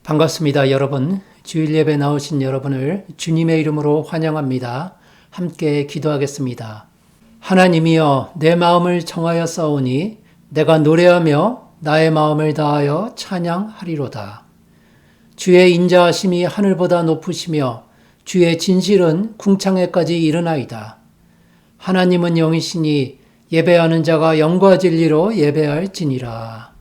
반갑습니다, 여러분. 주일 예배 나오신 여러분을 주님의 이름으로 환영합니다. 함께 기도하겠습니다. 하나님이여, 내 마음을 청하여 싸우니 내가 노래하며 나의 마음을 다하여 찬양하리로다. 주의 인자하심이 하늘보다 높으시며 주의 진실은 궁창에까지 이르나이다. 하나님은 영이시니 예배하는 자가 영과 진리로 예배할지니라.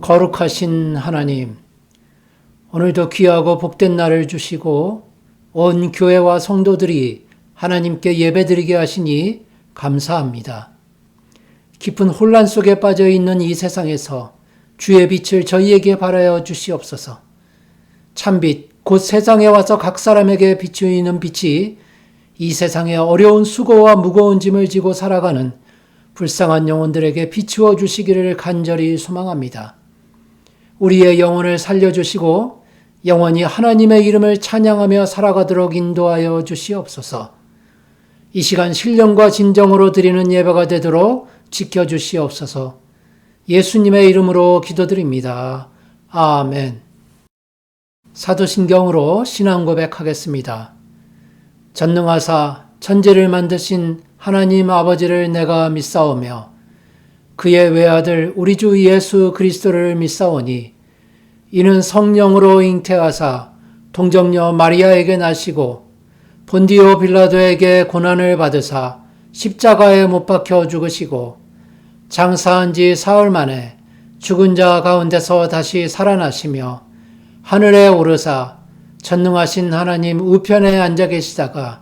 거룩하신 하나님, 오늘도 귀하고 복된 날을 주시고 온 교회와 성도들이 하나님께 예배드리게 하시니 감사합니다. 깊은 혼란 속에 빠져 있는 이 세상에서 주의 빛을 저희에게 발하여 주시옵소서. 참빛, 곧 세상에 와서 각 사람에게 비추이는 빛이 이 세상의 어려운 수고와 무거운 짐을 지고 살아가는 불쌍한 영혼들에게 비추어 주시기를 간절히 소망합니다. 우리의 영혼을 살려주시고 영원히 하나님의 이름을 찬양하며 살아가도록 인도하여 주시옵소서. 이 시간 신령과 진정으로 드리는 예배가 되도록 지켜주시옵소서. 예수님의 이름으로 기도드립니다. 아멘. 사도신경으로 신앙 고백하겠습니다. 전능하사 천지를 만드신 하나님 아버지를 내가 믿사오며 그의 외아들 우리 주 예수 그리스도를 믿사오니 이는 성령으로 잉태하사 동정녀 마리아에게 나시고 본디오 빌라도에게 고난을 받으사 십자가에 못 박혀 죽으시고 장사한 지 사흘 만에 죽은 자 가운데서 다시 살아나시며 하늘에 오르사 전능하신 하나님 우편에 앉아 계시다가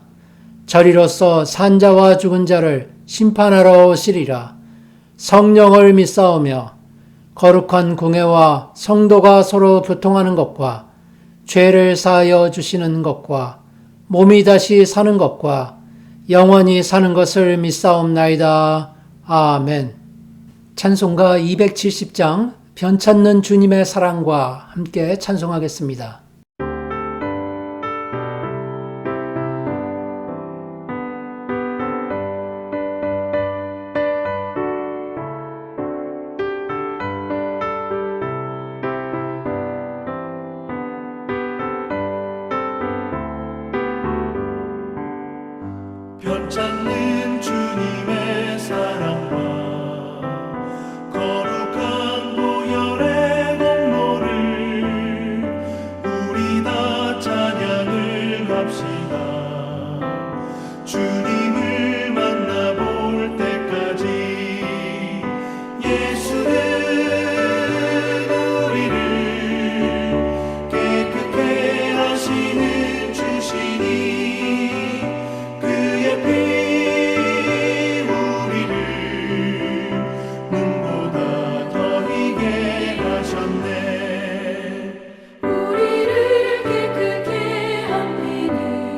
저리로서 산 자와 죽은 자를 심판하러 오시리라. 성령을 믿사오며 거룩한 공회와 성도가 서로 교통하는 것과 죄를 사하여 주시는 것과 몸이 다시 사는 것과 영원히 사는 것을 믿사옵나이다. 아멘. 찬송가 270장 변찮는 주님의 사랑과 함께 찬송하겠습니다. 변찮는 주님의 사랑과 거룩한 보혈의 공로를 우리 다 찬양을 합시다. 주님을 만나볼 때까지 예수는 우리를 깨끗게 하시는 주시니 우리를 깨끗게 한 피는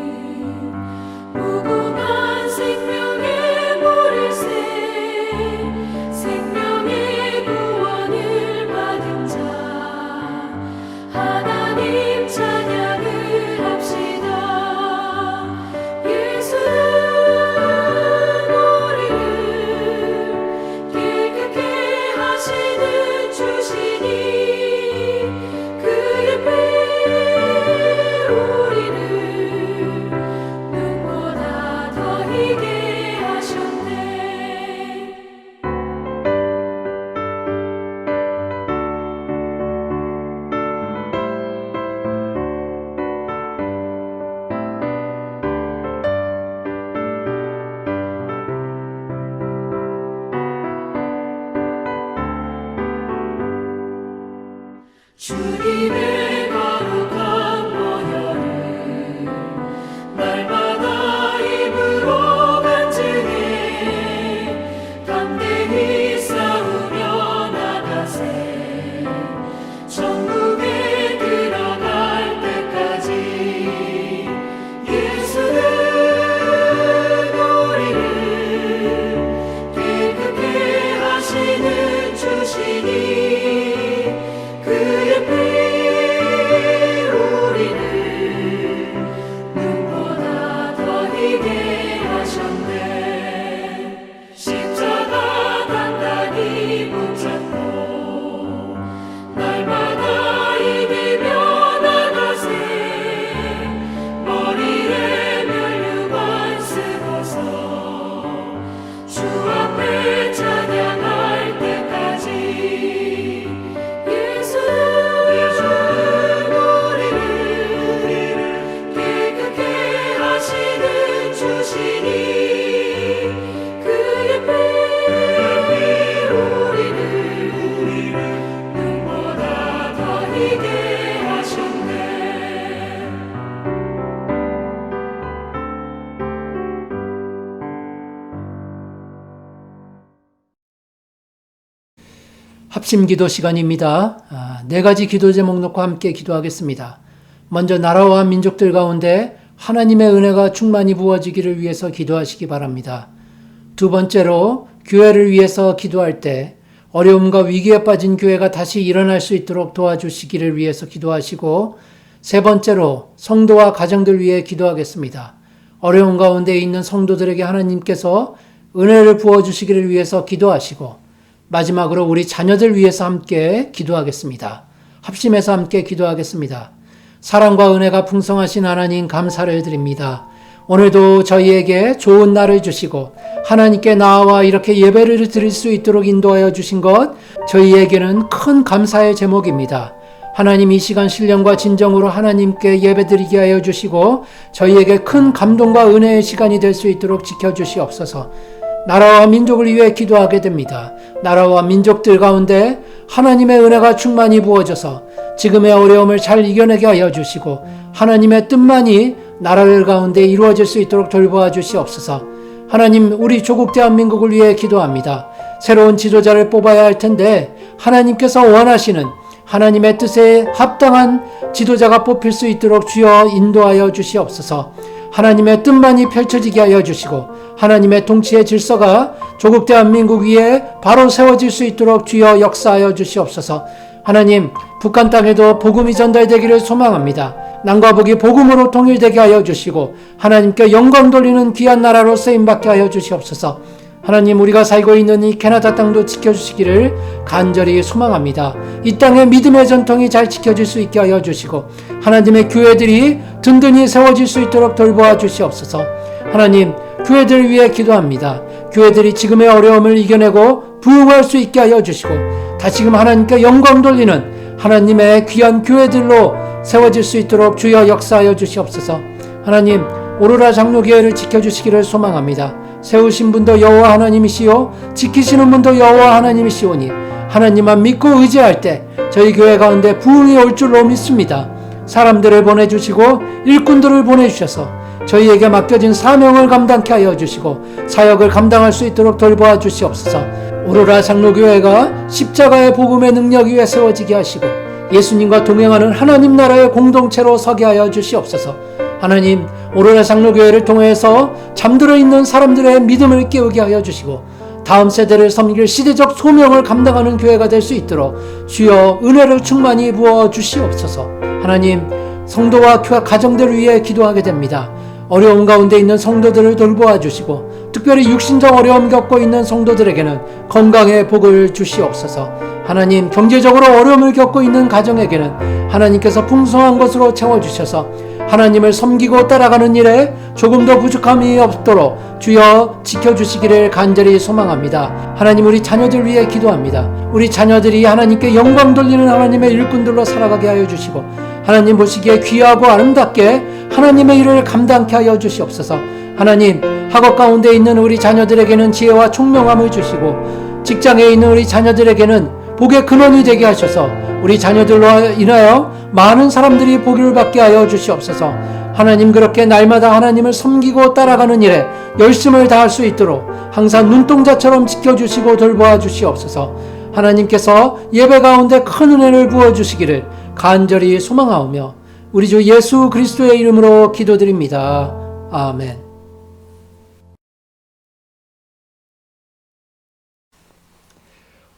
합심 기도 시간입니다. 네 가지 기도 제목 놓고 함께 기도하겠습니다. 먼저 나라와 민족들 가운데 하나님의 은혜가 충만히 부어지기를 위해서 기도하시기 바랍니다. 두 번째로 교회를 위해서 기도할 때 어려움과 위기에 빠진 교회가 다시 일어날 수 있도록 도와주시기를 위해서 기도하시고, 세 번째로 성도와 가정들 위해 기도하겠습니다. 어려움 가운데 있는 성도들에게 하나님께서 은혜를 부어주시기를 위해서 기도하시고, 마지막으로 우리 자녀들 위해서 함께 기도하겠습니다. 합심해서 함께 기도하겠습니다. 사랑과 은혜가 풍성하신 하나님 감사를 드립니다. 오늘도 저희에게 좋은 날을 주시고 하나님께 나와 이렇게 예배를 드릴 수 있도록 인도하여 주신 것, 저희에게는 큰 감사의 제목입니다. 하나님, 이 시간 신령과 진정으로 하나님께 예배드리게 하여 주시고 저희에게 큰 감동과 은혜의 시간이 될 수 있도록 지켜주시옵소서. 나라와 민족을 위해 기도하게 됩니다. 나라와 민족들 가운데 하나님의 은혜가 충만히 부어져서 지금의 어려움을 잘 이겨내게 하여 주시고 하나님의 뜻만이 나라들 가운데 이루어질 수 있도록 돌보아 주시옵소서. 하나님, 우리 조국 대한민국을 위해 기도합니다. 새로운 지도자를 뽑아야 할 텐데 하나님께서 원하시는 하나님의 뜻에 합당한 지도자가 뽑힐 수 있도록 주여 인도하여 주시옵소서. 하나님의 뜻만이 펼쳐지게 하여 주시고 하나님의 통치의 질서가 조국 대한민국 위에 바로 세워질 수 있도록 주여 역사하여 주시옵소서. 하나님, 북한 땅에도 복음이 전달되기를 소망합니다. 남과 북이 복음으로 통일되게 하여 주시고 하나님께 영광 돌리는 귀한 나라로 쓰임받게 하여 주시옵소서. 하나님, 우리가 살고 있는 이 캐나다 땅도 지켜주시기를 간절히 소망합니다. 이 땅의 믿음의 전통이 잘 지켜질 수 있게 하여 주시고 하나님의 교회들이 든든히 세워질 수 있도록 돌보아 주시옵소서. 하나님, 교회들을 위해 기도합니다. 교회들이 지금의 어려움을 이겨내고 부흥할 수 있게 하여 주시고 다시금 하나님께 영광 돌리는 하나님의 귀한 교회들로 세워질 수 있도록 주여 역사하여 주시옵소서. 하나님, 오로라 장로교회를 지켜주시기를 소망합니다. 세우신 분도 여호와 하나님이시요 지키시는 분도 여호와 하나님이시오니 하나님만 믿고 의지할 때 저희 교회 가운데 부흥이 올 줄로 믿습니다. 사람들을 보내주시고 일꾼들을 보내주셔서 저희에게 맡겨진 사명을 감당케 하여 주시고 사역을 감당할 수 있도록 돌보아 주시옵소서. 오로라 장로교회가 십자가의 복음의 능력 위에 세워지게 하시고 예수님과 동행하는 하나님 나라의 공동체로 서게 하여 주시옵소서. 하나님, 오로라 장로교회를 통해서 잠들어 있는 사람들의 믿음을 깨우게 하여 주시고 다음 세대를 섬길 시대적 소명을 감당하는 교회가 될 수 있도록 주여 은혜를 충만히 부어 주시옵소서. 하나님, 성도와 가정들을 위해 기도하게 됩니다. 어려움 가운데 있는 성도들을 돌보아 주시고 특별히 육신적 어려움 겪고 있는 성도들에게는 건강의 복을 주시옵소서. 하나님, 경제적으로 어려움을 겪고 있는 가정에게는 하나님께서 풍성한 것으로 채워주셔서 하나님을 섬기고 따라가는 일에 조금 더 부족함이 없도록 주여 지켜주시기를 간절히 소망합니다. 하나님, 우리 자녀들 위해 기도합니다. 우리 자녀들이 하나님께 영광 돌리는 하나님의 일꾼들로 살아가게 하여 주시고 하나님 보시기에 귀하고 아름답게 하나님의 일을 감당케 하여 주시옵소서. 하나님, 학업 가운데 있는 우리 자녀들에게는 지혜와 총명함을 주시고 직장에 있는 우리 자녀들에게는 복의 근원이 되게 하셔서 우리 자녀들로 인하여 많은 사람들이 복을 받게 하여 주시옵소서. 하나님, 그렇게 날마다 하나님을 섬기고 따라가는 일에 열심을 다할 수 있도록 항상 눈동자처럼 지켜주시고 돌보아 주시옵소서. 하나님께서 예배 가운데 큰 은혜를 부어주시기를 간절히 소망하오며 우리 주 예수 그리스도의 이름으로 기도드립니다. 아멘.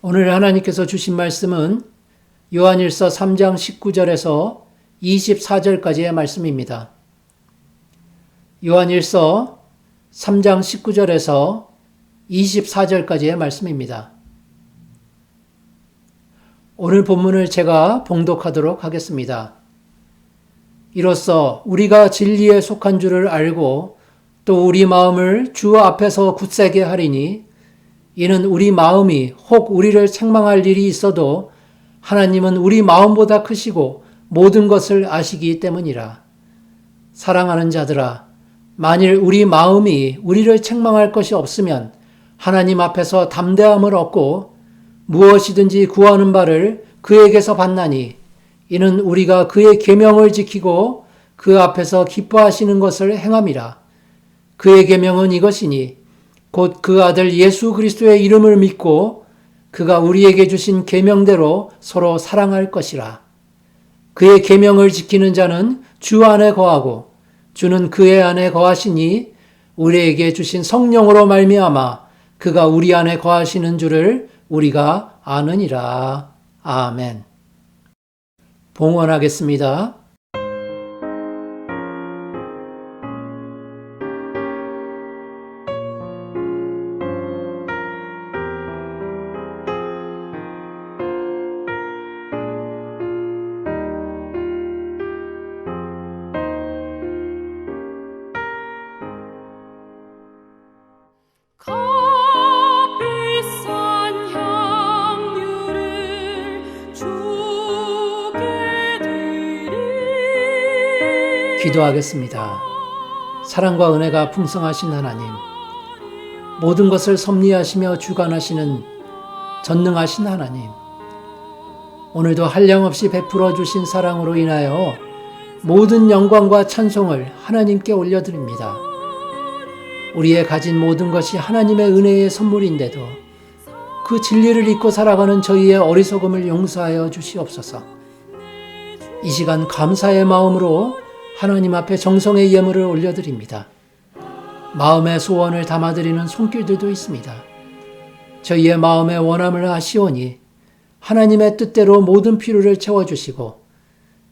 오늘 하나님께서 주신 말씀은 요한일서 3장 19절에서 24절까지의 말씀입니다. 요한일서 3장 19절에서 24절까지의 말씀입니다. 오늘 본문을 제가 봉독하도록 하겠습니다. 이로써 우리가 진리에 속한 줄을 알고 또 우리 마음을 주 앞에서 굳세게 하리니 이는 우리 마음이 혹 우리를 책망할 일이 있어도 하나님은 우리 마음보다 크시고 모든 것을 아시기 때문이라. 사랑하는 자들아, 만일 우리 마음이 우리를 책망할 것이 없으면 하나님 앞에서 담대함을 얻고 무엇이든지 구하는 바를 그에게서 받나니 이는 우리가 그의 계명을 지키고 그 앞에서 기뻐하시는 것을 행함이라. 그의 계명은 이것이니 곧 그 아들 예수 그리스도의 이름을 믿고 그가 우리에게 주신 계명대로 서로 사랑할 것이라. 그의 계명을 지키는 자는 주 안에 거하고 주는 그의 안에 거하시니 우리에게 주신 성령으로 말미암아 그가 우리 안에 거하시는 줄을 우리가 아느니라. 아멘. 봉헌하겠습니다. 값비싼 향유를 주게 되리. 기도하겠습니다. 사랑과 은혜가 풍성하신 하나님, 모든 것을 섭리하시며 주관하시는 전능하신 하나님, 오늘도 한량없이 베풀어 주신 사랑으로 인하여 모든 영광과 찬송을 하나님께 올려드립니다. 우리의 가진 모든 것이 하나님의 은혜의 선물인데도 그 진리를 잊고 살아가는 저희의 어리석음을 용서하여 주시옵소서. 이 시간 감사의 마음으로 하나님 앞에 정성의 예물을 올려드립니다. 마음의 소원을 담아드리는 손길들도 있습니다. 저희의 마음의 원함을 아시오니 하나님의 뜻대로 모든 필요를 채워주시고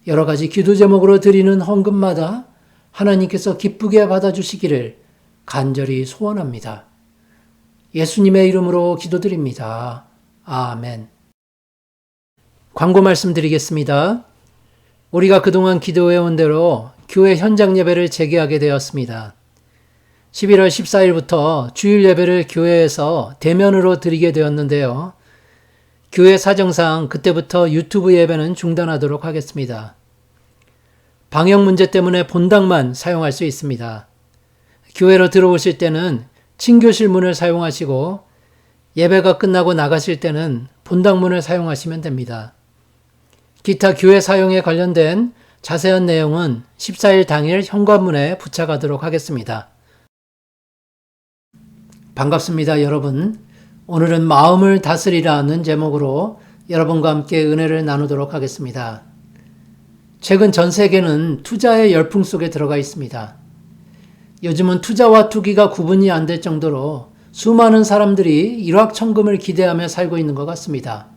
여러 가지 기도 제목으로 드리는 헌금마다 하나님께서 기쁘게 받아주시기를 간절히 소원합니다. 예수님의 이름으로 기도드립니다. 아멘. 광고 말씀드리겠습니다. 우리가 그동안 기도해온 대로 교회 현장 예배를 재개하게 되었습니다. 11월 14일부터 주일 예배를 교회에서 대면으로 드리게 되었는데요. 교회 사정상 그때부터 유튜브 예배는 중단하도록 하겠습니다. 방역 문제 때문에 본당만 사용할 수 있습니다. 교회로 들어오실 때는 친교실 문을 사용하시고 예배가 끝나고 나가실 때는 본당 문을 사용하시면 됩니다. 기타 교회 사용에 관련된 자세한 내용은 14일 당일 현관문에 부착하도록 하겠습니다. 반갑습니다, 여러분. 오늘은 마음을 다스리라는 제목으로 여러분과 함께 은혜를 나누도록 하겠습니다. 최근 전 세계는 투자의 열풍 속에 들어가 있습니다. 요즘은 투자와 투기가 구분이 안 될 정도로 수많은 사람들이 일확천금을 기대하며 살고 있는 것 같습니다.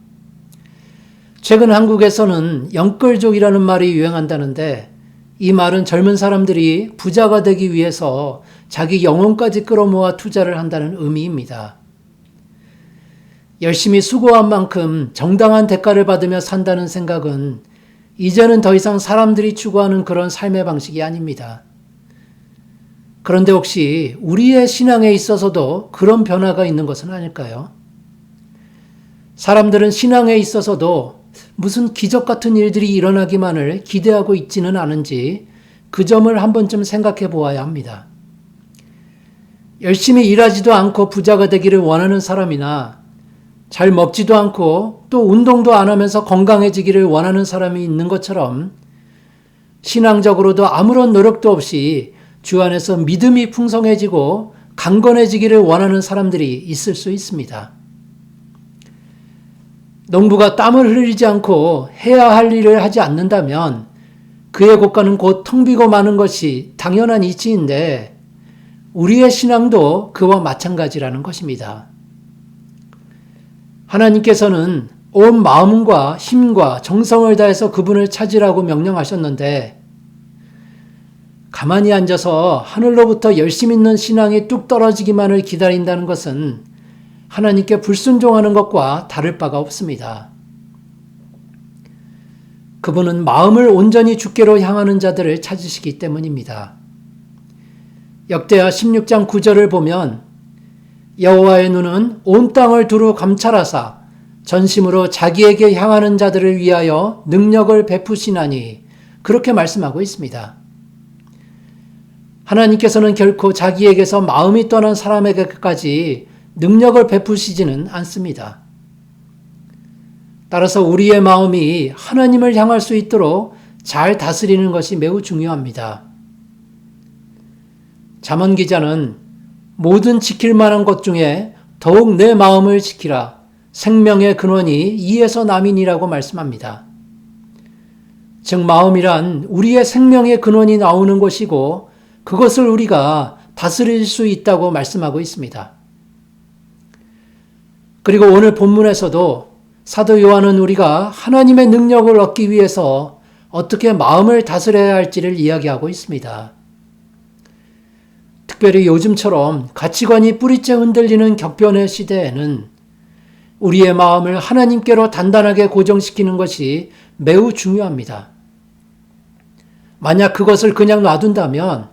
최근 한국에서는 영끌족이라는 말이 유행한다는데 이 말은 젊은 사람들이 부자가 되기 위해서 자기 영혼까지 끌어모아 투자를 한다는 의미입니다. 열심히 수고한 만큼 정당한 대가를 받으며 산다는 생각은 이제는 더 이상 사람들이 추구하는 그런 삶의 방식이 아닙니다. 그런데 혹시 우리의 신앙에 있어서도 그런 변화가 있는 것은 아닐까요? 사람들은 신앙에 있어서도 무슨 기적 같은 일들이 일어나기만을 기대하고 있지는 않은지 그 점을 한 번쯤 생각해 보아야 합니다. 열심히 일하지도 않고 부자가 되기를 원하는 사람이나 잘 먹지도 않고 또 운동도 안 하면서 건강해지기를 원하는 사람이 있는 것처럼 신앙적으로도 아무런 노력도 없이 주 안에서 믿음이 풍성해지고 강건해지기를 원하는 사람들이 있을 수 있습니다. 농부가 땀을 흘리지 않고 해야 할 일을 하지 않는다면 그의 고가는 곧 텅 비고 마는 것이 당연한 이치인데 우리의 신앙도 그와 마찬가지라는 것입니다. 하나님께서는 온 마음과 힘과 정성을 다해서 그분을 찾으라고 명령하셨는데 가만히 앉아서 하늘로부터 열심 있는 신앙이 뚝 떨어지기만을 기다린다는 것은 하나님께 불순종하는 것과 다를 바가 없습니다. 그분은 마음을 온전히 주께로 향하는 자들을 찾으시기 때문입니다. 역대하 16장 9절을 보면 여호와의 눈은 온 땅을 두루 감찰하사 전심으로 자기에게 향하는 자들을 위하여 능력을 베푸시나니 그렇게 말씀하고 있습니다. 하나님께서는 결코 자기에게서 마음이 떠난 사람에게까지 능력을 베푸시지는 않습니다. 따라서 우리의 마음이 하나님을 향할 수 있도록 잘 다스리는 것이 매우 중요합니다. 잠언 기자는 모든 지킬 만한 것 중에 더욱 내 마음을 지키라. 생명의 근원이 이에서 남이니라고 말씀합니다. 즉 마음이란 우리의 생명의 근원이 나오는 것이고 그것을 우리가 다스릴 수 있다고 말씀하고 있습니다. 그리고 오늘 본문에서도 사도 요한은 우리가 하나님의 능력을 얻기 위해서 어떻게 마음을 다스려야 할지를 이야기하고 있습니다. 특별히 요즘처럼 가치관이 뿌리째 흔들리는 격변의 시대에는 우리의 마음을 하나님께로 단단하게 고정시키는 것이 매우 중요합니다. 만약 그것을 그냥 놔둔다면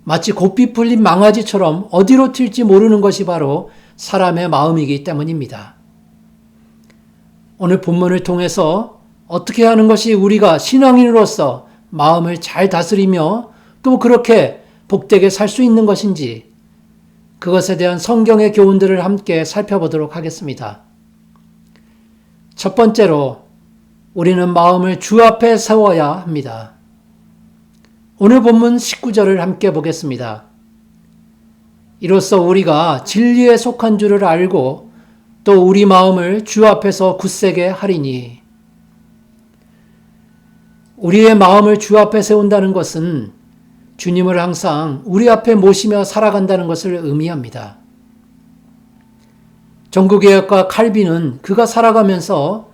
마치 고삐 풀린 망아지처럼 어디로 튈지 모르는 것이 바로 사람의 마음이기 때문입니다. 오늘 본문을 통해서 어떻게 하는 것이 우리가 신앙인으로서 마음을 잘 다스리며 또 그렇게 복되게 살 수 있는 것인지 그것에 대한 성경의 교훈들을 함께 살펴보도록 하겠습니다. 첫 번째로 우리는 마음을 주 앞에 세워야 합니다. 오늘 본문 19절을 함께 보겠습니다. 이로써 우리가 진리에 속한 줄을 알고 또 우리 마음을 주 앞에서 굳세게 하리니. 우리의 마음을 주 앞에 세운다는 것은 주님을 항상 우리 앞에 모시며 살아간다는 것을 의미합니다. 전구개혁가 칼빈은 그가 살아가면서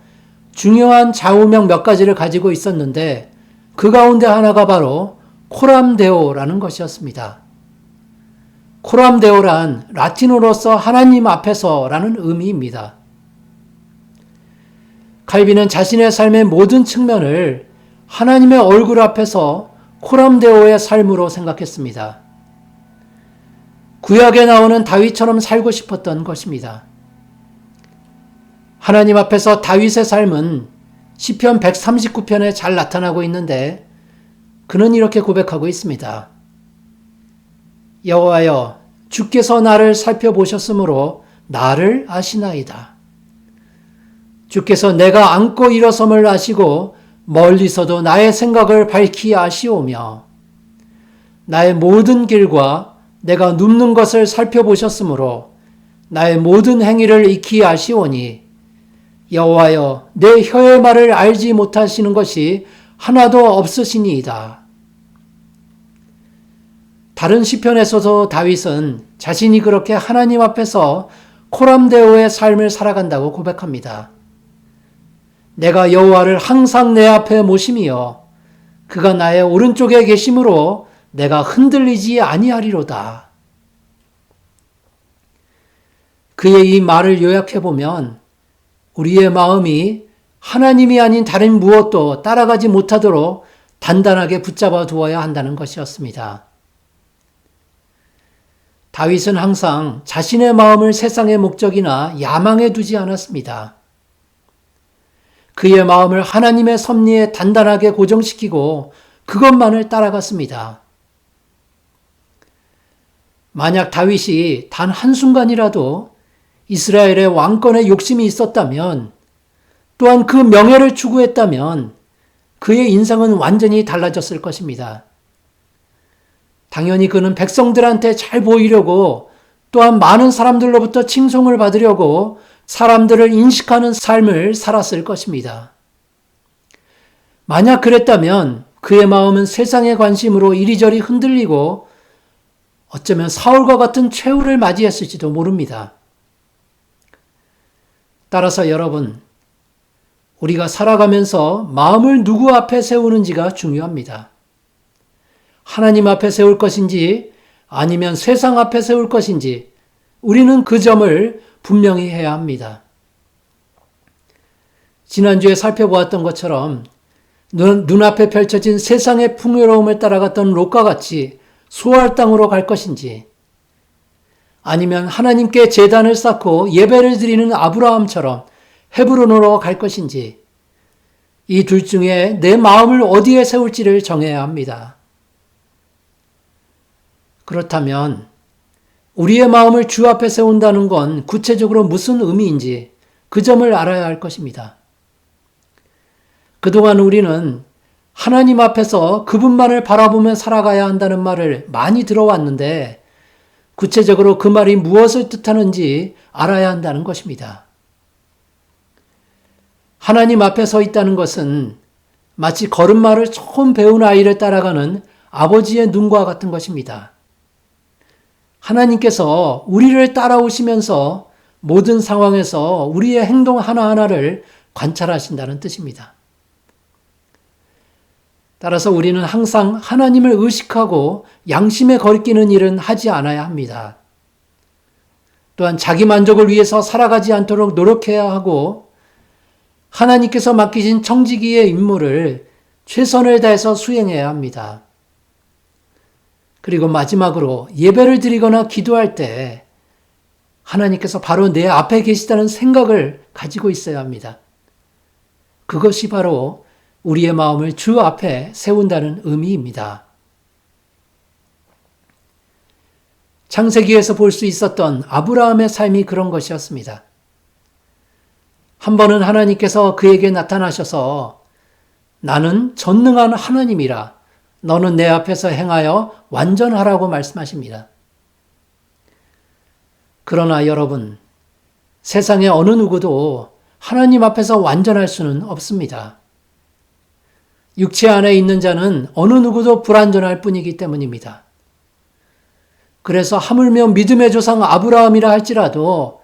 중요한 좌우명 몇 가지를 가지고 있었는데 그 가운데 하나가 바로 코람데오라는 것이었습니다. 코람데오란 라틴어로서 하나님 앞에서라는 의미입니다. 칼빈은 자신의 삶의 모든 측면을 하나님의 얼굴 앞에서 코람데오의 삶으로 생각했습니다. 구약에 나오는 다윗처럼 살고 싶었던 것입니다. 하나님 앞에서 다윗의 삶은 시편 139편에 잘 나타나고 있는데 그는 이렇게 고백하고 있습니다. 여호와여, 주께서 나를 살펴보셨으므로 나를 아시나이다. 주께서 내가 앉고 일어섬을 아시고 멀리서도 나의 생각을 밝히 아시오며 나의 모든 길과 내가 눕는 것을 살펴보셨으므로 나의 모든 행위를 익히 아시오니 여호와여, 내 혀의 말을 알지 못하시는 것이 하나도 없으시니이다. 다른 시편에서도 다윗은 자신이 그렇게 하나님 앞에서 코람데오의 삶을 살아간다고 고백합니다. 내가 여호와를 항상 내 앞에 모심이여 그가 나의 오른쪽에 계심으로 내가 흔들리지 아니하리로다. 그의 이 말을 요약해보면 우리의 마음이 하나님이 아닌 다른 무엇도 따라가지 못하도록 단단하게 붙잡아 두어야 한다는 것이었습니다. 다윗은 항상 자신의 마음을 세상의 목적이나 야망에 두지 않았습니다. 그의 마음을 하나님의 섭리에 단단하게 고정시키고 그것만을 따라갔습니다. 만약 다윗이 단 한순간이라도 이스라엘의 왕권에 욕심이 있었다면 또한 그 명예를 추구했다면 그의 인생은 완전히 달라졌을 것입니다. 당연히 그는 백성들한테 잘 보이려고 또한 많은 사람들로부터 칭송을 받으려고 사람들을 인식하는 삶을 살았을 것입니다. 만약 그랬다면 그의 마음은 세상의 관심으로 이리저리 흔들리고 어쩌면 사울과 같은 최후를 맞이했을지도 모릅니다. 따라서 여러분, 우리가 살아가면서 마음을 누구 앞에 세우는지가 중요합니다. 하나님 앞에 세울 것인지 아니면 세상 앞에 세울 것인지 우리는 그 점을 분명히 해야 합니다. 지난주에 살펴보았던 것처럼 눈앞에 펼쳐진 세상의 풍요로움을 따라갔던 롯과 같이 수할 땅으로 갈 것인지 아니면 하나님께 제단을 쌓고 예배를 드리는 아브라함처럼 헤브론으로 갈 것인지 이 둘 중에 내 마음을 어디에 세울지를 정해야 합니다. 그렇다면 우리의 마음을 주 앞에 세운다는 건 구체적으로 무슨 의미인지 그 점을 알아야 할 것입니다. 그동안 우리는 하나님 앞에서 그분만을 바라보며 살아가야 한다는 말을 많이 들어왔는데 구체적으로 그 말이 무엇을 뜻하는지 알아야 한다는 것입니다. 하나님 앞에 서 있다는 것은 마치 걸음마를 처음 배운 아이를 따라가는 아버지의 눈과 같은 것입니다. 하나님께서 우리를 따라오시면서 모든 상황에서 우리의 행동 하나하나를 관찰하신다는 뜻입니다. 따라서 우리는 항상 하나님을 의식하고 양심에 거리끼는 일은 하지 않아야 합니다. 또한 자기 만족을 위해서 살아가지 않도록 노력해야 하고 하나님께서 맡기신 청지기의 임무를 최선을 다해서 수행해야 합니다. 그리고 마지막으로 예배를 드리거나 기도할 때 하나님께서 바로 내 앞에 계시다는 생각을 가지고 있어야 합니다. 그것이 바로 우리의 마음을 주 앞에 세운다는 의미입니다. 창세기에서 볼 수 있었던 아브라함의 삶이 그런 것이었습니다. 한 번은 하나님께서 그에게 나타나셔서 나는 전능한 하나님이라 너는 내 앞에서 행하여 완전하라고 말씀하십니다. 그러나 여러분, 세상의 어느 누구도 하나님 앞에서 완전할 수는 없습니다. 육체 안에 있는 자는 어느 누구도 불완전할 뿐이기 때문입니다. 그래서 하물며 믿음의 조상 아브라함이라 할지라도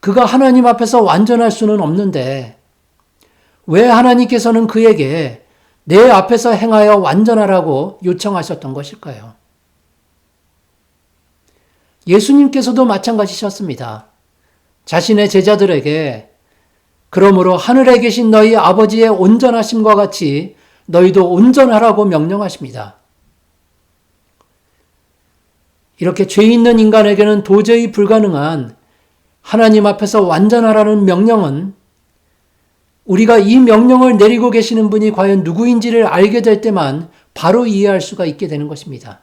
그가 하나님 앞에서 완전할 수는 없는데 왜 하나님께서는 그에게 내 앞에서 행하여 완전하라고 요청하셨던 것일까요? 예수님께서도 마찬가지셨습니다. 자신의 제자들에게 그러므로 하늘에 계신 너희 아버지의 온전하심과 같이 너희도 온전하라고 명령하십니다. 이렇게 죄 있는 인간에게는 도저히 불가능한 하나님 앞에서 완전하라는 명령은 우리가 이 명령을 내리고 계시는 분이 과연 누구인지를 알게 될 때만 바로 이해할 수가 있게 되는 것입니다.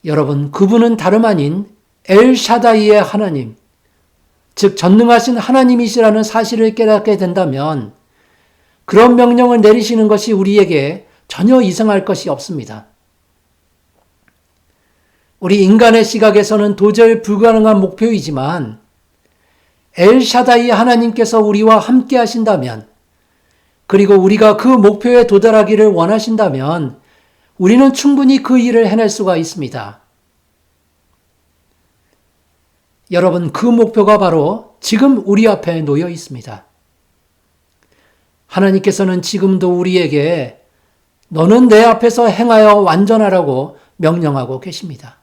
여러분, 그분은 다름 아닌 엘샤다이의 하나님, 즉 전능하신 하나님이시라는 사실을 깨닫게 된다면 그런 명령을 내리시는 것이 우리에게 전혀 이상할 것이 없습니다. 우리 인간의 시각에서는 도저히 불가능한 목표이지만 엘샤다이 하나님께서 우리와 함께 하신다면, 그리고 우리가 그 목표에 도달하기를 원하신다면 우리는 충분히 그 일을 해낼 수가 있습니다. 여러분, 그 목표가 바로 지금 우리 앞에 놓여 있습니다. 하나님께서는 지금도 우리에게 너는 내 앞에서 행하여 완전하라고 명령하고 계십니다.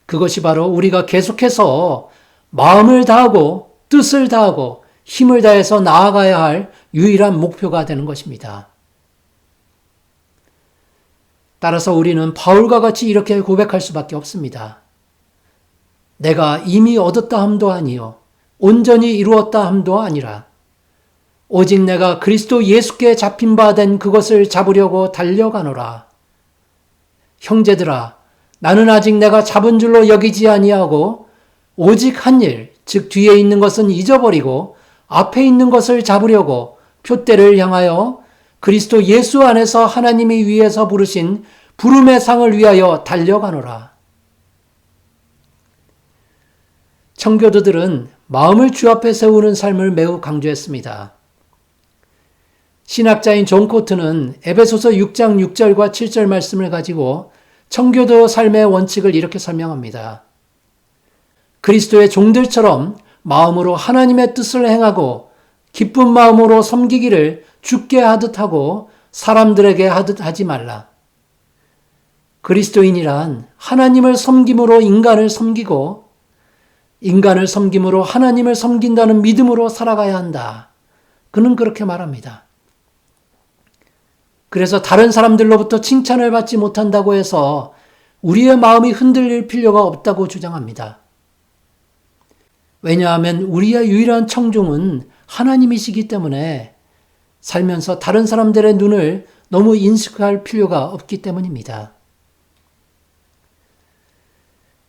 그것이 바로 우리가 계속해서 마음을 다하고 뜻을 다하고 힘을 다해서 나아가야 할 유일한 목표가 되는 것입니다. 따라서 우리는 바울과 같이 이렇게 고백할 수밖에 없습니다. 내가 이미 얻었다 함도 아니요 온전히 이루었다 함도 아니라 오직 내가 그리스도 예수께 잡힌 바 된 그것을 잡으려고 달려가노라. 형제들아, 나는 아직 내가 잡은 줄로 여기지 아니하고 오직 한 일, 즉 뒤에 있는 것은 잊어버리고 앞에 있는 것을 잡으려고 표대를 향하여 그리스도 예수 안에서 하나님이 위에서 부르신 부름의 상을 위하여 달려가노라. 청교도들은 마음을 주 앞에 세우는 삶을 매우 강조했습니다. 신학자인 존 코트는 에베소서 6장 6절과 7절 말씀을 가지고 청교도 삶의 원칙을 이렇게 설명합니다. 그리스도의 종들처럼 마음으로 하나님의 뜻을 행하고 기쁜 마음으로 섬기기를 주께 하듯 하고 사람들에게 하듯 하지 말라. 그리스도인이란 하나님을 섬김으로 인간을 섬기고 인간을 섬김으로 하나님을 섬긴다는 믿음으로 살아가야 한다. 그는 그렇게 말합니다. 그래서 다른 사람들로부터 칭찬을 받지 못한다고 해서 우리의 마음이 흔들릴 필요가 없다고 주장합니다. 왜냐하면 우리의 유일한 청중은 하나님이시기 때문에 살면서 다른 사람들의 눈을 너무 인식할 필요가 없기 때문입니다.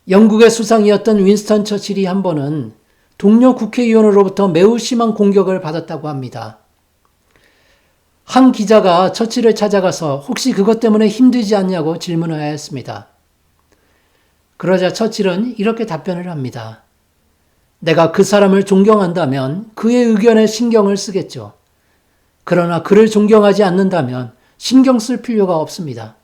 영국의 수상이었던 윈스턴 처칠이 한 번은 동료 국회의원으로부터 매우 심한 공격을 받았다고 합니다. 한 기자가 처칠을 찾아가서 혹시 그것 때문에 힘들지 않냐고 질문을 하였습니다. 그러자 처칠은 이렇게 답변을 합니다. 내가 그 사람을 존경한다면 그의 의견에 신경을 쓰겠죠. 그러나 그를 존경하지 않는다면 신경 쓸 필요가 없습니다.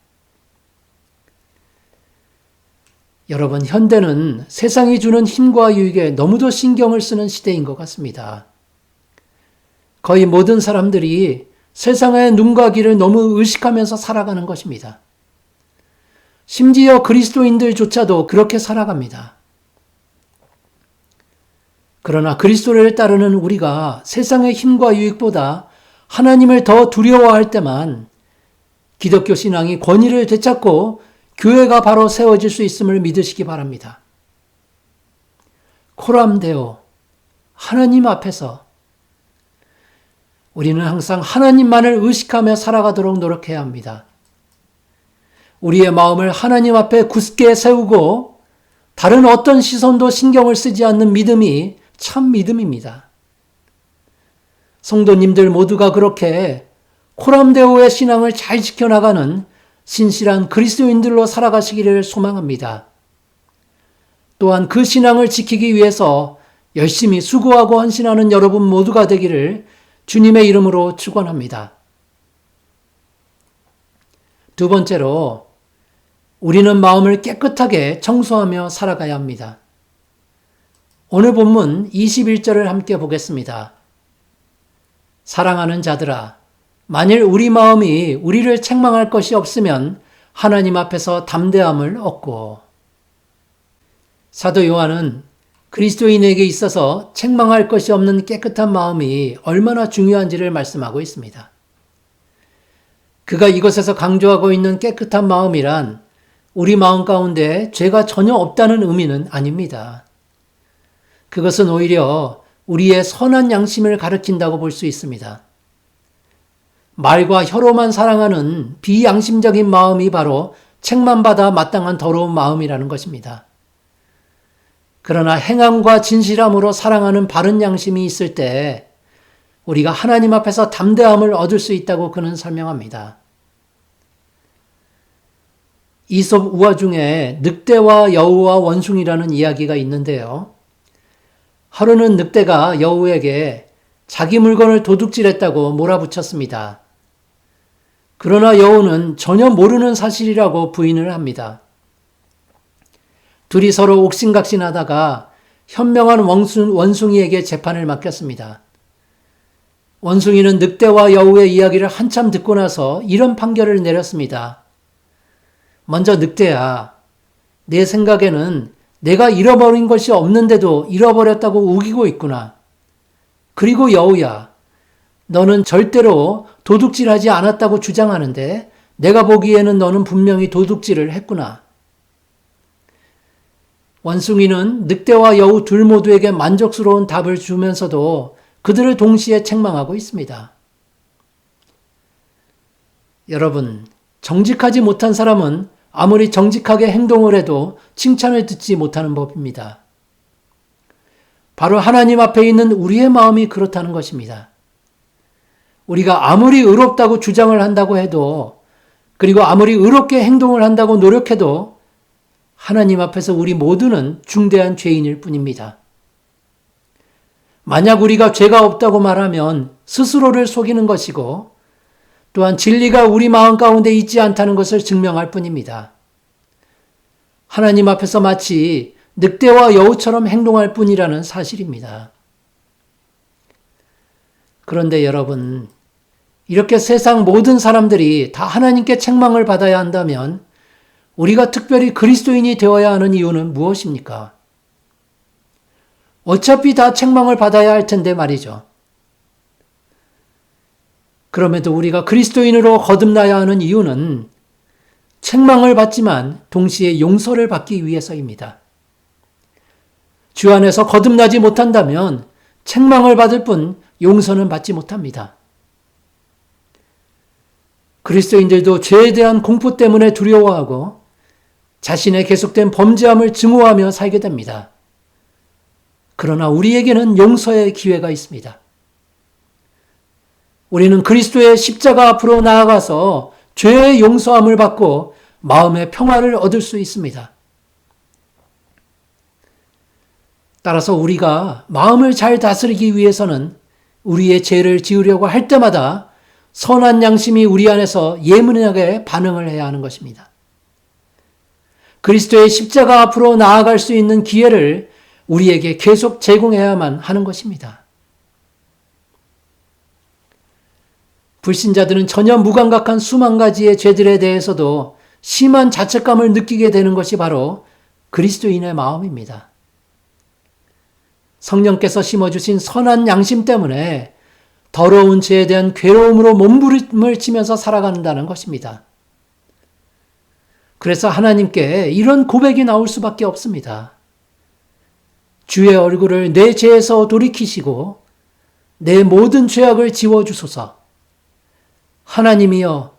여러분, 현대는 세상이 주는 힘과 유익에 너무도 신경을 쓰는 시대인 것 같습니다. 거의 모든 사람들이 세상의 눈과 귀를 너무 의식하면서 살아가는 것입니다. 심지어 그리스도인들조차도 그렇게 살아갑니다. 그러나 그리스도를 따르는 우리가 세상의 힘과 유익보다 하나님을 더 두려워할 때만 기독교 신앙이 권위를 되찾고 교회가 바로 세워질 수 있음을 믿으시기 바랍니다. 코람데오, 하나님 앞에서 우리는 항상 하나님만을 의식하며 살아가도록 노력해야 합니다. 우리의 마음을 하나님 앞에 굳게 세우고 다른 어떤 시선도 신경을 쓰지 않는 믿음이 참 믿음입니다. 성도님들 모두가 그렇게 코람데오의 신앙을 잘 지켜나가는 신실한 그리스도인들로 살아가시기를 소망합니다. 또한 그 신앙을 지키기 위해서 열심히 수고하고 헌신하는 여러분 모두가 되기를 주님의 이름으로 축원합니다. 두 번째로, 우리는 마음을 깨끗하게 청소하며 살아가야 합니다. 오늘 본문 21절을 함께 보겠습니다. 사랑하는 자들아, 만일 우리 마음이 우리를 책망할 것이 없으면 하나님 앞에서 담대함을 얻고. 사도 요한은 그리스도인에게 있어서 책망할 것이 없는 깨끗한 마음이 얼마나 중요한지를 말씀하고 있습니다. 그가 이것에서 강조하고 있는 깨끗한 마음이란 우리 마음 가운데 죄가 전혀 없다는 의미는 아닙니다. 그것은 오히려 우리의 선한 양심을 가리킨다고 볼 수 있습니다. 말과 혀로만 사랑하는 비양심적인 마음이 바로 책망받아 마땅한 더러운 마음이라는 것입니다. 그러나 행함과 진실함으로 사랑하는 바른 양심이 있을 때 우리가 하나님 앞에서 담대함을 얻을 수 있다고 그는 설명합니다. 이솝 우화 중에 늑대와 여우와 원숭이라는 이야기가 있는데요. 하루는 늑대가 여우에게 자기 물건을 도둑질했다고 몰아붙였습니다. 그러나 여우는 전혀 모르는 사실이라고 부인을 합니다. 둘이 서로 옥신각신하다가 현명한 원숭이에게 재판을 맡겼습니다. 원숭이는 늑대와 여우의 이야기를 한참 듣고 나서 이런 판결을 내렸습니다. 먼저 늑대야, 내 생각에는 내가 잃어버린 것이 없는데도 잃어버렸다고 우기고 있구나. 그리고 여우야, 너는 절대로 도둑질하지 않았다고 주장하는데 내가 보기에는 너는 분명히 도둑질을 했구나. 원숭이는 늑대와 여우 둘 모두에게 만족스러운 답을 주면서도 그들을 동시에 책망하고 있습니다. 여러분, 정직하지 못한 사람은 아무리 정직하게 행동을 해도 칭찬을 듣지 못하는 법입니다. 바로 하나님 앞에 있는 우리의 마음이 그렇다는 것입니다. 우리가 아무리 의롭다고 주장을 한다고 해도, 그리고 아무리 의롭게 행동을 한다고 노력해도 하나님 앞에서 우리 모두는 중대한 죄인일 뿐입니다. 만약 우리가 죄가 없다고 말하면 스스로를 속이는 것이고, 또한 진리가 우리 마음 가운데 있지 않다는 것을 증명할 뿐입니다. 하나님 앞에서 마치 늑대와 여우처럼 행동할 뿐이라는 사실입니다. 그런데 여러분, 이렇게 세상 모든 사람들이 다 하나님께 책망을 받아야 한다면 우리가 특별히 그리스도인이 되어야 하는 이유는 무엇입니까? 어차피 다 책망을 받아야 할 텐데 말이죠. 그럼에도 우리가 그리스도인으로 거듭나야 하는 이유는 책망을 받지만 동시에 용서를 받기 위해서입니다. 주 안에서 거듭나지 못한다면 책망을 받을 뿐 용서는 받지 못합니다. 그리스도인들도 죄에 대한 공포 때문에 두려워하고 자신의 계속된 범죄함을 증오하며 살게 됩니다. 그러나 우리에게는 용서의 기회가 있습니다. 우리는 그리스도의 십자가 앞으로 나아가서 죄의 용서함을 받고 마음의 평화를 얻을 수 있습니다. 따라서 우리가 마음을 잘 다스리기 위해서는 우리의 죄를 지으려고 할 때마다 선한 양심이 우리 안에서 예민하게 반응을 해야 하는 것입니다. 그리스도의 십자가 앞으로 나아갈 수 있는 기회를 우리에게 계속 제공해야만 하는 것입니다. 불신자들은 전혀 무감각한 수만 가지의 죄들에 대해서도 심한 자책감을 느끼게 되는 것이 바로 그리스도인의 마음입니다. 성령께서 심어주신 선한 양심 때문에 더러운 죄에 대한 괴로움으로 몸부림을 치면서 살아간다는 것입니다. 그래서 하나님께 이런 고백이 나올 수밖에 없습니다. 주의 얼굴을 내 죄에서 돌이키시고 내 모든 죄악을 지워주소서. 하나님이여,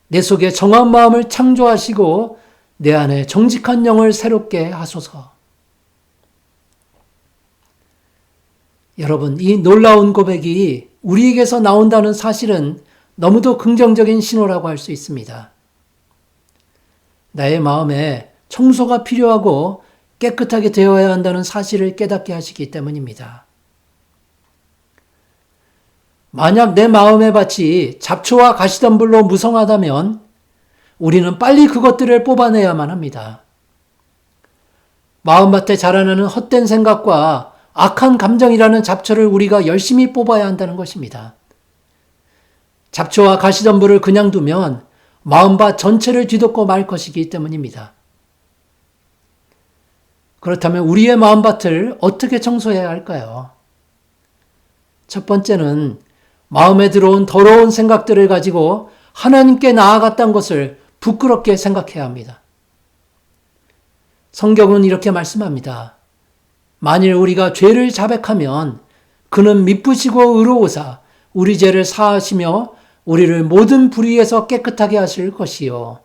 내 속에 정한 마음을 창조하시고 내 안에 정직한 영을 새롭게 하소서. 여러분, 이 놀라운 고백이 우리에게서 나온다는 사실은 너무도 긍정적인 신호라고 할 수 있습니다. 나의 마음에 청소가 필요하고 깨끗하게 되어야 한다는 사실을 깨닫게 하시기 때문입니다. 만약 내 마음의 밭이 잡초와 가시덤불로 무성하다면 우리는 빨리 그것들을 뽑아내야만 합니다. 마음밭에 자라나는 헛된 생각과 악한 감정이라는 잡초를 우리가 열심히 뽑아야 한다는 것입니다. 잡초와 가시덤불을 그냥 두면 마음밭 전체를 뒤덮고 말 것이기 때문입니다. 그렇다면 우리의 마음밭을 어떻게 청소해야 할까요? 첫 번째는 마음에 들어온 더러운 생각들을 가지고 하나님께 나아갔다는 것을 부끄럽게 생각해야 합니다. 성경은 이렇게 말씀합니다. 만일 우리가 죄를 자백하면 그는 미쁘시고 의로우사 우리 죄를 사하시며 우리를 모든 불의에서 깨끗하게 하실 것이요.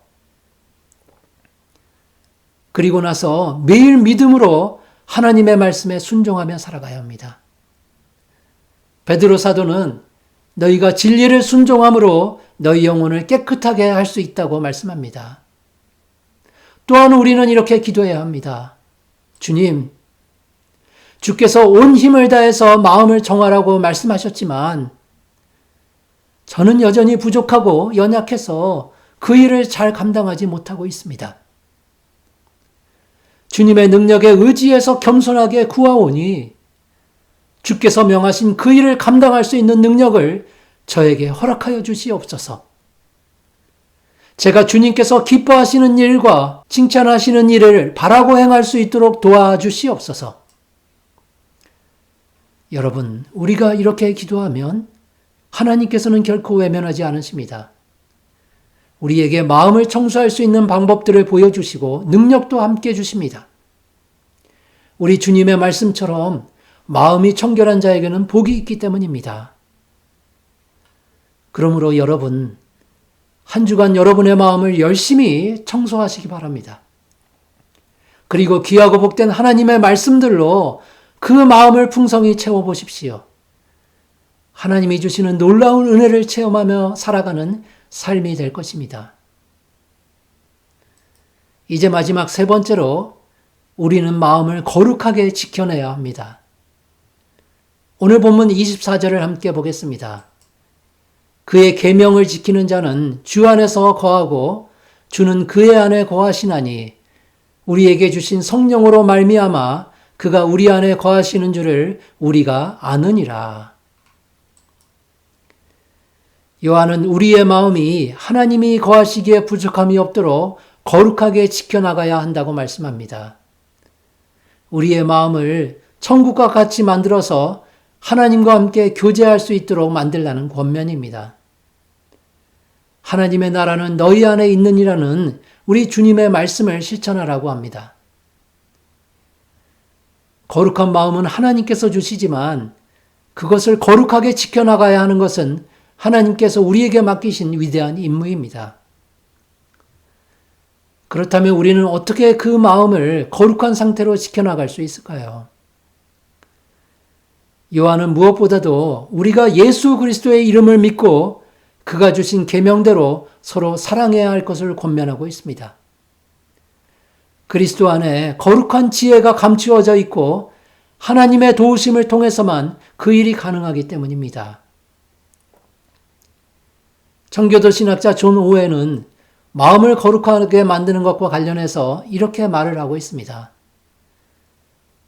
그리고 나서 매일 믿음으로 하나님의 말씀에 순종하며 살아가야 합니다. 베드로 사도는 너희가 진리를 순종함으로 너희 영혼을 깨끗하게 할 수 있다고 말씀합니다. 또한 우리는 이렇게 기도해야 합니다. 주님, 주께서 온 힘을 다해서 마음을 정하라고 말씀하셨지만 저는 여전히 부족하고 연약해서 그 일을 잘 감당하지 못하고 있습니다. 주님의 능력에 의지해서 겸손하게 구하오니 주께서 명하신 그 일을 감당할 수 있는 능력을 저에게 허락하여 주시옵소서. 제가 주님께서 기뻐하시는 일과 칭찬하시는 일을 바라고 행할 수 있도록 도와주시옵소서. 여러분, 우리가 이렇게 기도하면 하나님께서는 결코 외면하지 않으십니다. 우리에게 마음을 청소할 수 있는 방법들을 보여주시고 능력도 함께 주십니다. 우리 주님의 말씀처럼 마음이 청결한 자에게는 복이 있기 때문입니다. 그러므로 여러분, 한 주간 여러분의 마음을 열심히 청소하시기 바랍니다. 그리고 귀하고 복된 하나님의 말씀들로 그 마음을 풍성히 채워보십시오. 하나님이 주시는 놀라운 은혜를 체험하며 살아가는 삶이 될 것입니다. 이제 마지막 세 번째로 우리는 마음을 거룩하게 지켜내야 합니다. 오늘 본문 24절을 함께 보겠습니다. 그의 계명을 지키는 자는 주 안에서 거하고 주는 그의 안에 거하시나니 우리에게 주신 성령으로 말미암아 그가 우리 안에 거하시는 줄을 우리가 아느니라. 요한은 우리의 마음이 하나님이 거하시기에 부족함이 없도록 거룩하게 지켜나가야 한다고 말씀합니다. 우리의 마음을 천국과 같이 만들어서 하나님과 함께 교제할 수 있도록 만들라는 권면입니다. 하나님의 나라는 너희 안에 있느니라는 우리 주님의 말씀을 실천하라고 합니다. 거룩한 마음은 하나님께서 주시지만 그것을 거룩하게 지켜나가야 하는 것은 하나님께서 우리에게 맡기신 위대한 임무입니다. 그렇다면 우리는 어떻게 그 마음을 거룩한 상태로 지켜나갈 수 있을까요? 요한은 무엇보다도 우리가 예수 그리스도의 이름을 믿고 그가 주신 계명대로 서로 사랑해야 할 것을 권면하고 있습니다. 그리스도 안에 거룩한 지혜가 감추어져 있고 하나님의 도우심을 통해서만 그 일이 가능하기 때문입니다. 청교도 신학자 존 오웬은 마음을 거룩하게 만드는 것과 관련해서 이렇게 말을 하고 있습니다.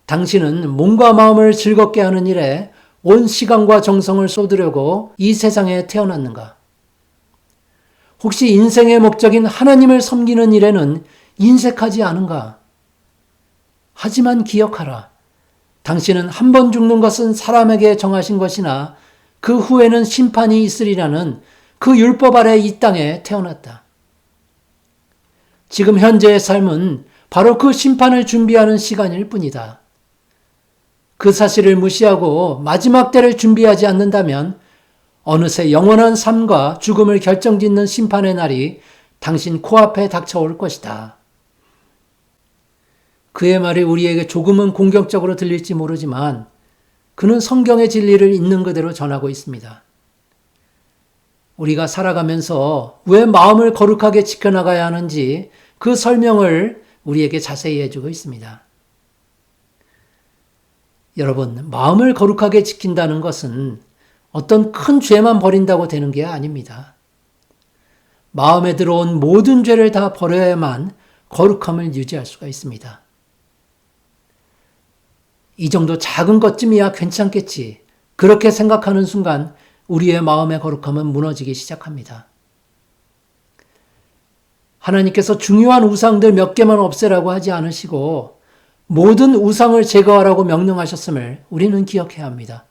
당신은 몸과 마음을 즐겁게 하는 일에 온 시간과 정성을 쏟으려고 이 세상에 태어났는가? 혹시 인생의 목적인 하나님을 섬기는 일에는 인색하지 않은가? 하지만 기억하라. 당신은 한 번 죽는 것은 사람에게 정하신 것이나 그 후에는 심판이 있으리라는 그 율법 아래 이 땅에 태어났다. 지금 현재의 삶은 바로 그 심판을 준비하는 시간일 뿐이다. 그 사실을 무시하고 마지막 때를 준비하지 않는다면 어느새 영원한 삶과 죽음을 결정짓는 심판의 날이 당신 코앞에 닥쳐올 것이다. 그의 말이 우리에게 조금은 공격적으로 들릴지 모르지만 그는 성경의 진리를 있는 그대로 전하고 있습니다. 우리가 살아가면서 왜 마음을 거룩하게 지켜나가야 하는지 그 설명을 우리에게 자세히 해주고 있습니다. 여러분, 마음을 거룩하게 지킨다는 것은 어떤 큰 죄만 버린다고 되는 게 아닙니다. 마음에 들어온 모든 죄를 다 버려야만 거룩함을 유지할 수가 있습니다. 이 정도 작은 것쯤이야 괜찮겠지. 그렇게 생각하는 순간 우리의 마음의 거룩함은 무너지기 시작합니다. 하나님께서 중요한 우상들 몇 개만 없애라고 하지 않으시고 모든 우상을 제거하라고 명령하셨음을 우리는 기억해야 합니다.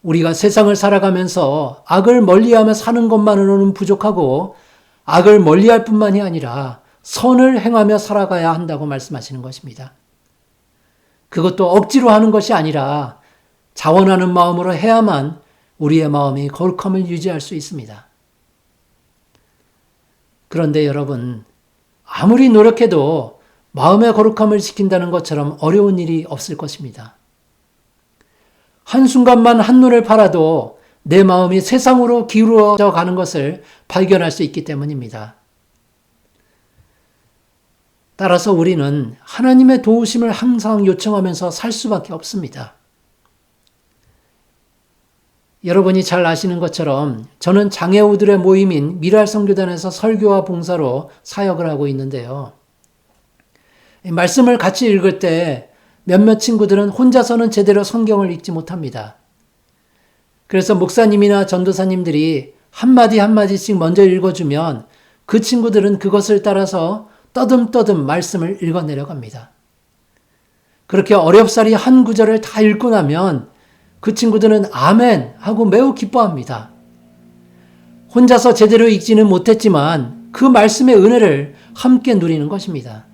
우리가 세상을 살아가면서 악을 멀리하며 사는 것만으로는 부족하고 악을 멀리할 뿐만이 아니라 선을 행하며 살아가야 한다고 말씀하시는 것입니다. 그것도 억지로 하는 것이 아니라 자원하는 마음으로 해야만 우리의 마음이 거룩함을 유지할 수 있습니다. 그런데 여러분, 아무리 노력해도 마음의 거룩함을 지킨다는 것처럼 어려운 일이 없을 것입니다. 한순간만 한눈을 팔아도 내 마음이 세상으로 기울어져 가는 것을 발견할 수 있기 때문입니다. 따라서 우리는 하나님의 도우심을 항상 요청하면서 살 수밖에 없습니다. 여러분이 잘 아시는 것처럼 저는 장애우들의 모임인 미랄선교단에서 설교와 봉사로 사역을 하고 있는데요. 말씀을 같이 읽을 때 몇몇 친구들은 혼자서는 제대로 성경을 읽지 못합니다. 그래서 목사님이나 전도사님들이 한마디 한마디씩 먼저 읽어주면 그 친구들은 그것을 따라서 떠듬떠듬 말씀을 읽어내려갑니다. 그렇게 어렵사리 한 구절을 다 읽고 나면 그 친구들은 아멘 하고 매우 기뻐합니다. 혼자서 제대로 읽지는 못했지만 그 말씀의 은혜를 함께 누리는 것입니다.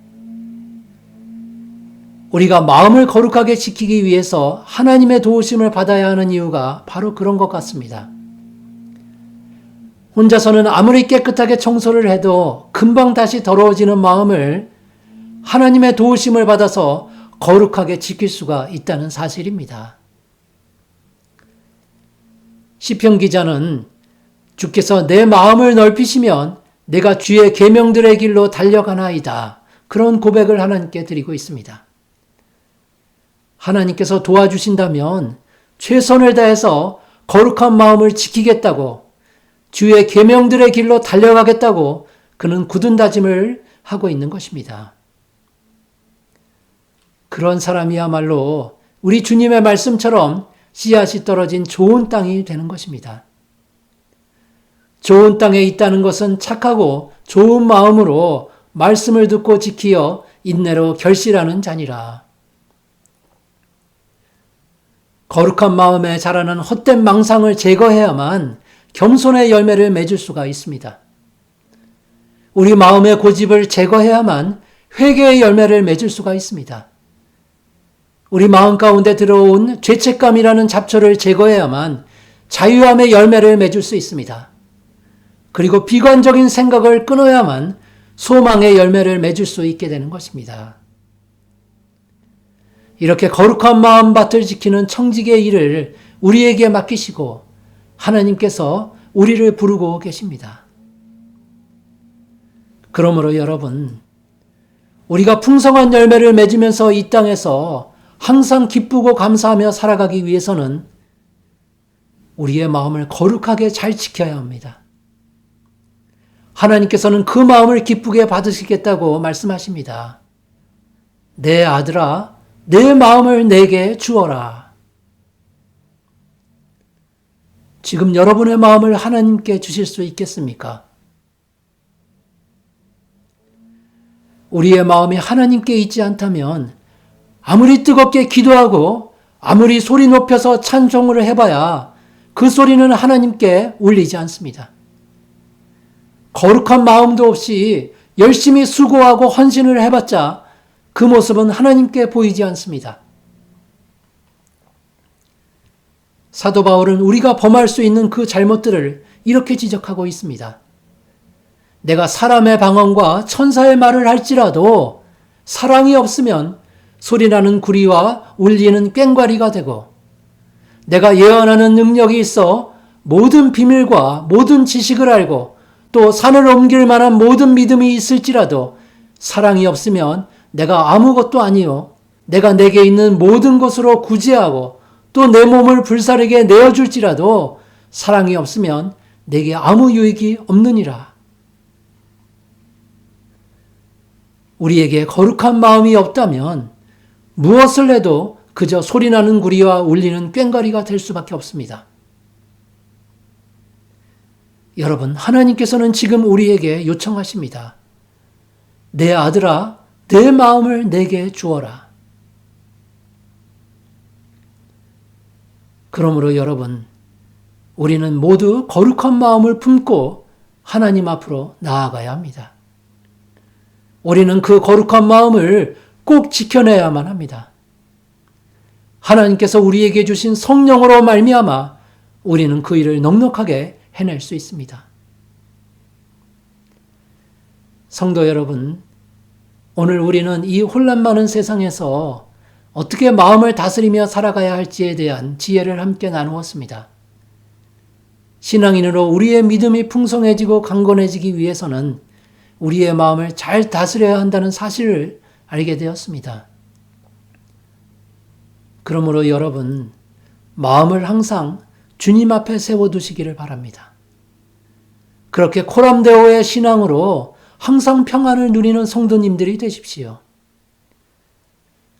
우리가 마음을 거룩하게 지키기 위해서 하나님의 도우심을 받아야 하는 이유가 바로 그런 것 같습니다. 혼자서는 아무리 깨끗하게 청소를 해도 금방 다시 더러워지는 마음을 하나님의 도우심을 받아서 거룩하게 지킬 수가 있다는 사실입니다. 시편 기자는 주께서 내 마음을 넓히시면 내가 주의 계명들의 길로 달려가나이다. 그런 고백을 하나님께 드리고 있습니다. 하나님께서 도와주신다면 최선을 다해서 거룩한 마음을 지키겠다고 주의 계명들의 길로 달려가겠다고 그는 굳은 다짐을 하고 있는 것입니다. 그런 사람이야말로 우리 주님의 말씀처럼 씨앗이 떨어진 좋은 땅이 되는 것입니다. 좋은 땅에 있다는 것은 착하고 좋은 마음으로 말씀을 듣고 지키어 인내로 결실하는 자니라. 거룩한 마음에 자라는 헛된 망상을 제거해야만 겸손의 열매를 맺을 수가 있습니다. 우리 마음의 고집을 제거해야만 회개의 열매를 맺을 수가 있습니다. 우리 마음 가운데 들어온 죄책감이라는 잡초를 제거해야만 자유함의 열매를 맺을 수 있습니다. 그리고 비관적인 생각을 끊어야만 소망의 열매를 맺을 수 있게 되는 것입니다. 이렇게 거룩한 마음밭을 지키는 청지기의 일을 우리에게 맡기시고 하나님께서 우리를 부르고 계십니다. 그러므로 여러분, 우리가 풍성한 열매를 맺으면서 이 땅에서 항상 기쁘고 감사하며 살아가기 위해서는 우리의 마음을 거룩하게 잘 지켜야 합니다. 하나님께서는 그 마음을 기쁘게 받으시겠다고 말씀하십니다. 내 아들아, 내 마음을 내게 주어라. 지금 여러분의 마음을 하나님께 주실 수 있겠습니까? 우리의 마음이 하나님께 있지 않다면 아무리 뜨겁게 기도하고 아무리 소리 높여서 찬송을 해봐야 그 소리는 하나님께 울리지 않습니다. 거룩한 마음도 없이 열심히 수고하고 헌신을 해봤자 그 모습은 하나님께 보이지 않습니다. 사도 바울은 우리가 범할 수 있는 그 잘못들을 이렇게 지적하고 있습니다. 내가 사람의 방언과 천사의 말을 할지라도 사랑이 없으면 소리나는 구리와 울리는 꽹과리가 되고, 내가 예언하는 능력이 있어 모든 비밀과 모든 지식을 알고 또 산을 옮길 만한 모든 믿음이 있을지라도 사랑이 없으면 내가 아무것도 아니요, 내가 내게 있는 모든 것으로 구제하고 또 내 몸을 불사르게 내어줄지라도 사랑이 없으면 내게 아무 유익이 없느니라. 우리에게 거룩한 마음이 없다면 무엇을 해도 그저 소리나는 구리와 울리는 꽹과리가 될 수밖에 없습니다. 여러분, 하나님께서는 지금 우리에게 요청하십니다. 내 아들아, 내 마음을 내게 주어라. 그러므로 여러분, 우리는 모두 거룩한 마음을 품고 하나님 앞으로 나아가야 합니다. 우리는 그 거룩한 마음을 꼭 지켜내야만 합니다. 하나님께서 우리에게 주신 성령으로 말미암아 우리는 그 일을 넉넉하게 해낼 수 있습니다. 성도 여러분, 오늘 우리는 이 혼란 많은 세상에서 어떻게 마음을 다스리며 살아가야 할지에 대한 지혜를 함께 나누었습니다. 신앙인으로 우리의 믿음이 풍성해지고 강건해지기 위해서는 우리의 마음을 잘 다스려야 한다는 사실을 알게 되었습니다. 그러므로 여러분, 마음을 항상 주님 앞에 세워두시기를 바랍니다. 그렇게 코람데오의 신앙으로 항상 평안을 누리는 성도님들이 되십시오.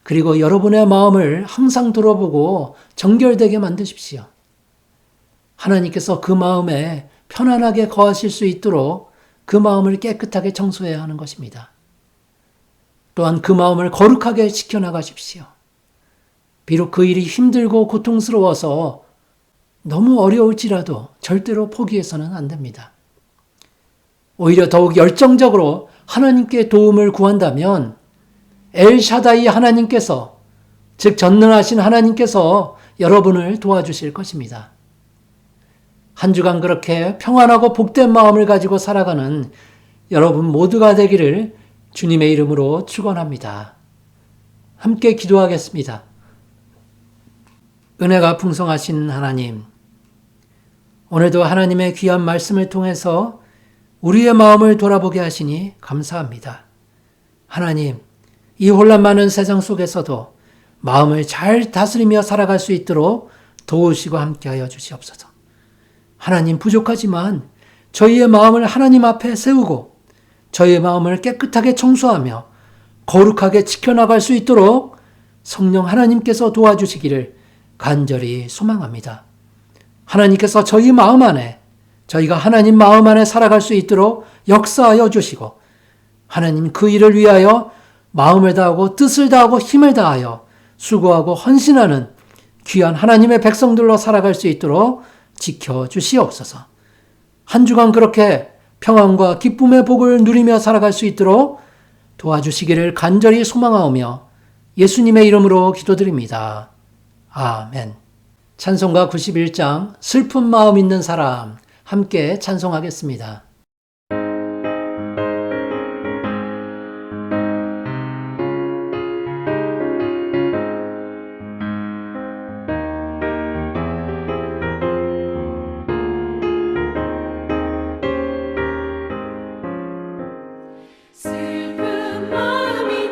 그리고 여러분의 마음을 항상 돌아보고 정결되게 만드십시오. 하나님께서 그 마음에 편안하게 거하실 수 있도록 그 마음을 깨끗하게 청소해야 하는 것입니다. 또한 그 마음을 거룩하게 지켜나가십시오. 비록 그 일이 힘들고 고통스러워서 너무 어려울지라도 절대로 포기해서는 안 됩니다. 오히려 더욱 열정적으로 하나님께 도움을 구한다면 엘샤다이 하나님께서, 즉 전능하신 하나님께서 여러분을 도와주실 것입니다. 한 주간 그렇게 평안하고 복된 마음을 가지고 살아가는 여러분 모두가 되기를 주님의 이름으로 축원합니다. 함께 기도하겠습니다. 은혜가 풍성하신 하나님, 오늘도 하나님의 귀한 말씀을 통해서 우리의 마음을 돌아보게 하시니 감사합니다. 하나님, 이 혼란 많은 세상 속에서도 마음을 잘 다스리며 살아갈 수 있도록 도우시고 함께하여 주시옵소서. 하나님, 부족하지만 저희의 마음을 하나님 앞에 세우고 저희의 마음을 깨끗하게 청소하며 거룩하게 지켜나갈 수 있도록 성령 하나님께서 도와주시기를 간절히 소망합니다. 하나님께서 저희 마음 안에, 저희가 하나님 마음 안에 살아갈 수 있도록 역사하여 주시고, 하나님 그 일을 위하여 마음을 다하고 뜻을 다하고 힘을 다하여 수고하고 헌신하는 귀한 하나님의 백성들로 살아갈 수 있도록 지켜주시옵소서. 한 주간 그렇게 평안과 기쁨의 복을 누리며 살아갈 수 있도록 도와주시기를 간절히 소망하오며 예수님의 이름으로 기도드립니다. 아멘. 찬송가 91장 슬픈 마음 있는 사람 함께 찬송하겠습니다. 슬픈 마음이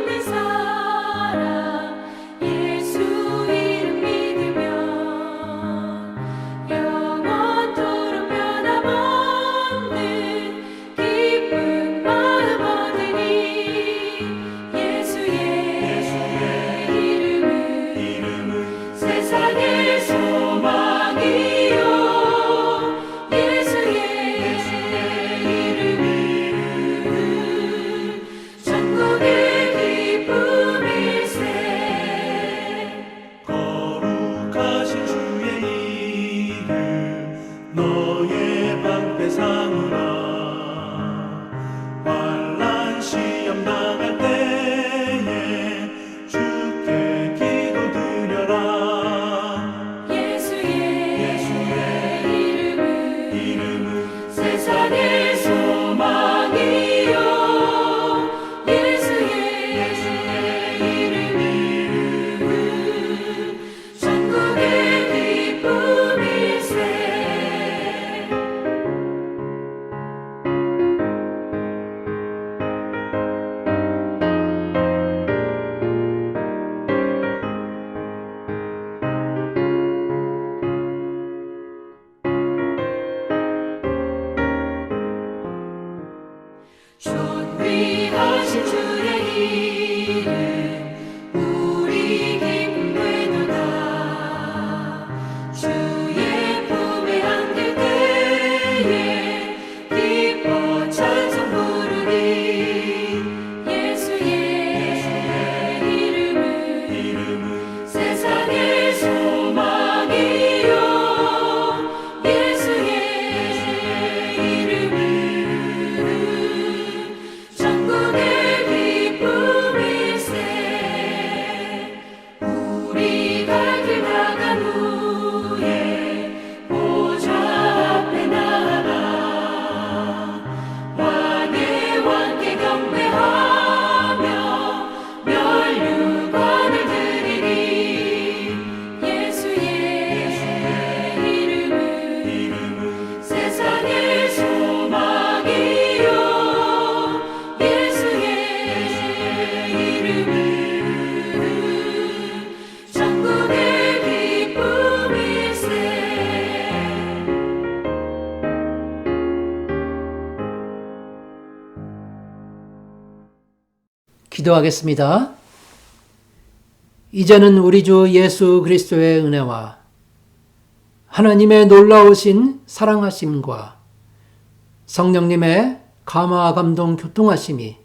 기도하겠습니다. 이제는 우리 주 예수 그리스도의 은혜와 하나님의 놀라우신 사랑하심과 성령님의 감화 감동 교통하심이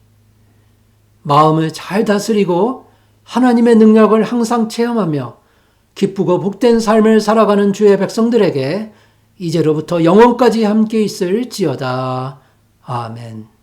마음을 잘 다스리고 하나님의 능력을 항상 체험하며 기쁘고 복된 삶을 살아가는 주의 백성들에게 이제로부터 영원까지 함께 있을지어다. 아멘.